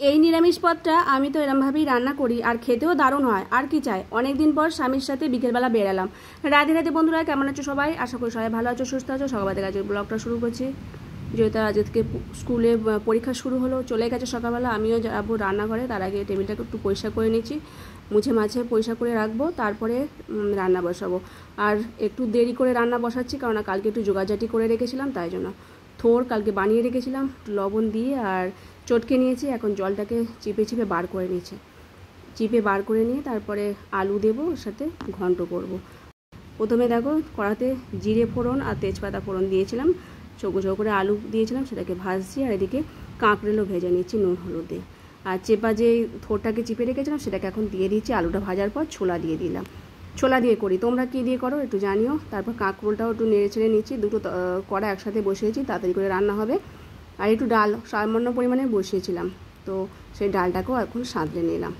এই নিরামিষ পদটা আমি তো এরমভাবেই রান্না করি আর খেতেও দারুণ হয়। আর কি চাই, অনেকদিন পর স্বামীর সাথে বিকেলবেলা বেরালাম। রাধে রাধে বন্ধুরা, কেমন আছো সবাই? আশা করি সবাই ভালো আছো, সুস্থ আছো। সকালবেলা থেকে আজকের ব্লগটা শুরু করছি। যেহেতু আজ থেকে স্কুলে পরীক্ষা শুরু হলো, চলে গেছে সকালবেলা। আমিও যাবো রান্নাঘরে, তার আগে টেবিলটাকে একটু পরিষ্কার করে নিচ্ছি, মুছে মাছে পরিষ্কার করে রাখবো, তারপরে রান্না বসাবো। আর একটু দেরি করে রান্না বসাচ্ছি, কারণ কালকে একটু জোগাড়জাটি করে রেখেছিলাম, তাই জন্য। থোর কালকে বানিয়ে রেখেছিলাম, লবণ দিয়ে আর চটকে নিয়েছি। এখন জলটাকে চিপে চিপে বার করে নিয়েছি। চিপে বার করে নিয়ে তারপরে আলু দেবো, ওর সাথে ঘন্ট করব। প্রথমে দেখো কড়াতে জিরে ফোড়ন আর তেজপাতা ফোড়ন দিয়েছিলাম, চৌকো চৌকো করে আলু দিয়েছিলাম, সেটাকে ভাজছি। আর এদিকে কাঁকড়েলও ভেজে নিচ্ছি নুন হলুদ দিয়ে। আর চেপা যে থোরটাকে চিপে রেখেছিলাম সেটাকে এখন দিয়ে দিচ্ছি। আলুটা ভাজার পর ছোলা দিয়ে দিলাম। ছোলা দিয়ে করি, তোমরা কী দিয়ে করো একটু জানিও। তারপর কাঁকরোলটাও একটু নেড়ে ছেড়ে নিচ্ছি। দুটো কড়া একসাথে বসিয়েছি, তাড়াতাড়ি করে রান্না হবে। আর একটু ডাল সামান্য পরিমাণে বসিয়েছিলাম, তো সেই ডালটাকেও এখন সাঁতলে নিলাম।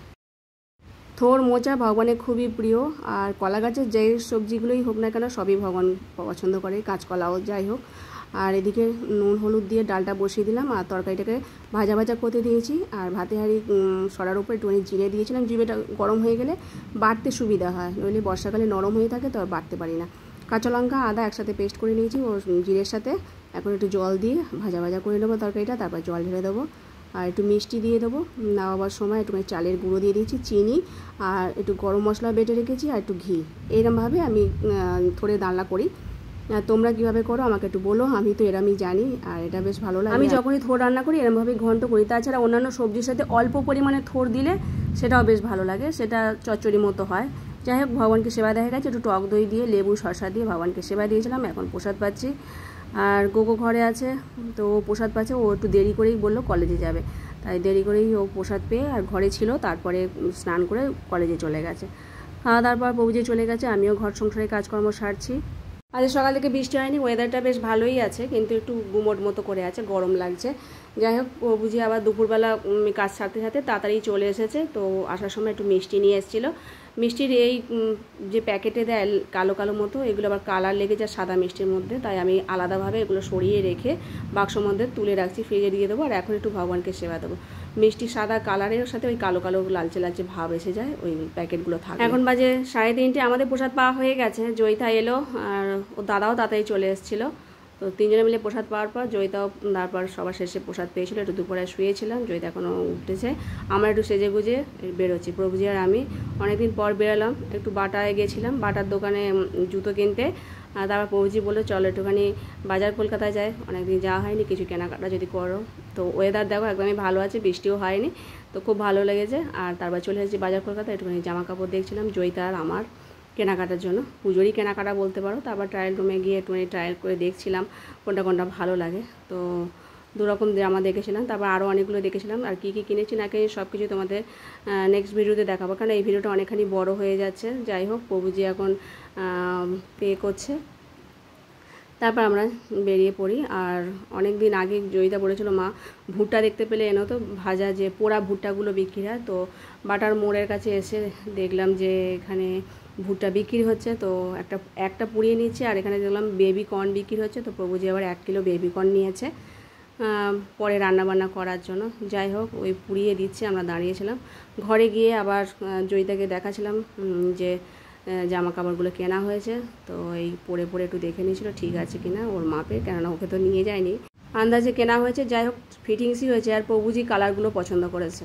থোর মোচা ভগবানের খুবই প্রিয়। আর কলা গাছের যে সবজিগুলোই হোক না কেন সবই ভগবান পছন্দ করে, কাঁচকলাও যাই হোক। আর এদিকে নুন হলুদ দিয়ে ডালটা বসিয়ে দিলাম, আর তরকারিটাকে ভাজা ভাজা করতে দিয়েছি। আর ভাতে হাঁড়ি সরার উপরে একটুখানি জিরে দিয়েছিলাম। জিরেটা গরম হয়ে গেলে বাটতে সুবিধা হয়, নইলে বর্ষাকালে নরম হয়ে থাকে তো আর বাটতে পারি না। কাঁচা লঙ্কা আদা একসাথে পেস্ট করে নিয়েছি ও জিরের সাথে। এখন একটু জল দিয়ে ভাজা ভাজা করে নেবো তরকারিটা, তারপর জল ঢেলে দেবো। আর একটু মিষ্টি দিয়ে দেবো, নামাবার সময় একটু চালের গুঁড়ো দিয়ে দিয়েছি, চিনি আর একটু গরম মশলা বেটে রেখেছি, আর একটু ঘি। এরমভাবে আমি থোড়ে ডালনা করি। তোমরা কীভাবে করো আমাকে একটু বলো, আমি তো এরমই জানি আর এটা বেশ ভালো লাগে। আমি যখনই থোড় রান্না করি এরমভাবেই ঘন্ট করি। তাছাড়া অন্যান্য সবজির সাথে অল্প পরিমাণে থোড় দিলে সেটাও বেশ ভালো লাগে, সেটা চচ্চড়ি মতো হয়। যাই হোক, ভগবানকে সেবা দেখা গেছে। একটু টক দই দিয়ে লেবু শসা দিয়ে ভগবানকে সেবা দিয়েছিলাম, এখন প্রসাদ পাচ্ছি। আর গোগো ঘরে আছে, তো প্রসাদ পাচ্ছে। ও একটু দেরি করেই বললো কলেজে যাবে, তাই দেরি করেই ও প্রসাদ পেয়ে আর ঘরে ছিল, তারপরে স্নান করে কলেজে চলে গেছে। খাওয়া দাওয়ার পর প্রভুজি চলে গেছে, আমিও ঘর সংসারে কাজকর্ম সারছি। আজ সকাল থেকে বৃষ্টি হয়নি, ওয়েদারটা বেশ ভালোই আছে, কিন্তু একটু গুমোট মতো করে আছে, গরম লাগছে। যাই হোক, প্রভুজি আবার দুপুরবেলা কাজ সারতে সারতে তাড়াতাড়ি চলে এসেছে। তো আসার সময় একটু মিষ্টি নিয়ে এসেছিলো। মিষ্টির এই যে প্যাকেটে দেয় কালো কালো মতো, এগুলো আবার কালার লেগে যায় সাদা মিষ্টির মধ্যে, তাই আমি আলাদাভাবে এগুলো সরিয়ে রেখে বাক্স মধ্যে তুলে রাখছি, ফ্রিজে দিয়ে দেবো। আর এখন একটু ভগবানকে সেবা দেবো। মিষ্টি সাদা কালারের সাথে ওই কালো কালো লালচে লালচে ভাব এসে যায়, ওই প্যাকেটগুলো থাকে। এখন বাজে 3:30, আমাদের প্রসাদ পাওয়া হয়ে গেছে। জয়িতা এলো আর ও দাদাও তাড়াতাড়ি চলে এসেছিলো। তো তিনজনে মিলে প্রসাদ পাওয়ার পর জয়িতাও তারপর সবার শেষে প্রসাদ পেয়েছিলো। একটু দুপুরে শুয়েছিলাম, জয়িতা এখনও উঠেছে। আমরা একটু সেজে গুজে বেরোচ্ছি, প্রভুজি আর আমি। অনেকদিন পর বেরোলাম, একটু বাটায় গেছিলাম, বাটার দোকানে জুতো কিনতে। আর তারপর প্রভুজি বললো চলো একটুখানি বাজার কলকাতায় যায়, অনেকদিন যাওয়া হয়নি, কিছু কেনাকাটা যদি করো। তো ওয়েদার দেখো একদমই ভালো আছে, বৃষ্টিও হয়নি, তো খুব ভালো লেগেছে। আর তারপর চলে এসেছি বাজার কলকাতা, একটুখানি জামা কাপড় দেখছিলাম জয়িতা আর আমার কেনাকাটার জন্য, পুজোরই কেনাকাটা বলতে পারো। তারপর ট্রায়াল রুমে গিয়ে একটুখানি ট্রায়াল করে দেখছিলাম কোনটা কোনটা ভালো লাগে। তো দুরকম জামা দেখেছিলাম, তারপর আরও অনেকগুলো দেখেছিলাম। আর কী কী কিনেছি না কিনে সব কিছু তোমাদের নেক্সট ভিডিওতে দেখাবো, কারণ এই ভিডিওটা অনেকখানি বড় হয়ে যাচ্ছে। যাই হোক, প্রভুজি এখন পে করছে, তারপর আমরা বেরিয়ে পড়ি। আর অনেক দিন আগে জয়িতা বলেছিল মা ভুট্টা দেখতে পেলে এনো তো, ভাজা যে পোড়া ভুট্টাগুলো বিক্রি হয়। তো বাটার মোড়ের কাছে এসে দেখলাম যে এখানে ভুট্টা বিক্রি হচ্ছে, তো একটা পুড়িয়ে নিচ্ছে। আর এখানে দেখলাম বেবি কর্ন বিক্রি হচ্ছে, তো প্রভুজি আবার 1 কিলো বেবি কর্ন নিয়েছে পরে রান্নাবান্না করার জন্য। যাই হোক, ওই পুড়িয়ে দিচ্ছে, আমরা দাঁড়িয়েছিলাম। ঘরে গিয়ে আবার জয়িতাকে দেখাছিলাম যে জামা কাপড়গুলো কেনা হয়েছে, তো এই পরে পরে একটু দেখে নিয়েছিল ঠিক আছে কিনা ওর মাপে, কেননা ওকে তো নিয়ে যায়নি, আন্দাজে কেনা হয়েছে। যাই হোক, ফিটিংসই হয়েছে। আর প্রভুজি কালারগুলো পছন্দ করেছে।